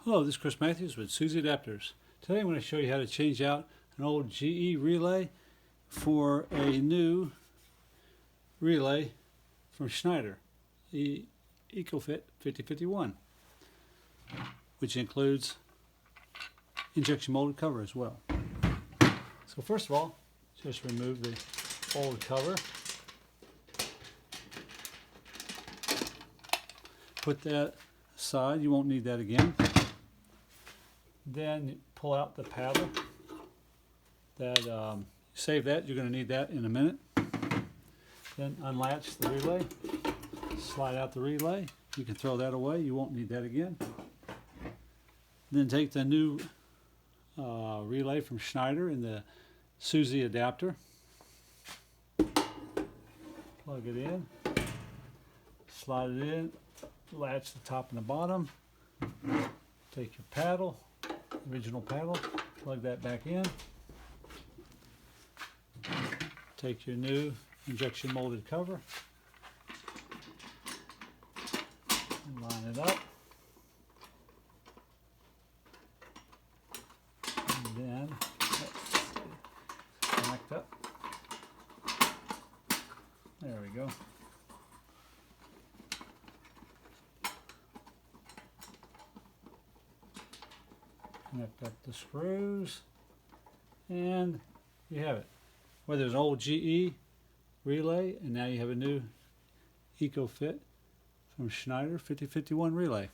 Hello, this is Chris Matthews with Suzy Adapters. Today I'm going to show you how to change out an old GE relay for a new relay from Schneider ECOFIT 5051, which includes injection molded cover as well. So first of all, just remove the old cover. Put that aside, you won't need that again. Then pull out the paddle. Save that, you're going to need that in a minute. Then unlatch the relay, slide out the relay. You can throw that away, you won't need that again. Then take the new relay from Schneider in the Suzy adapter. Plug it in, slide it in, latch the top and the bottom. Take your paddle, original paddle, plug that back in. Take your new injection molded cover and line it up. And then connect up. There we go. Connect up the screws, and you have it. Whether it's an old GE relay, and now you have a new ECOFIT from Schneider 5051 relay.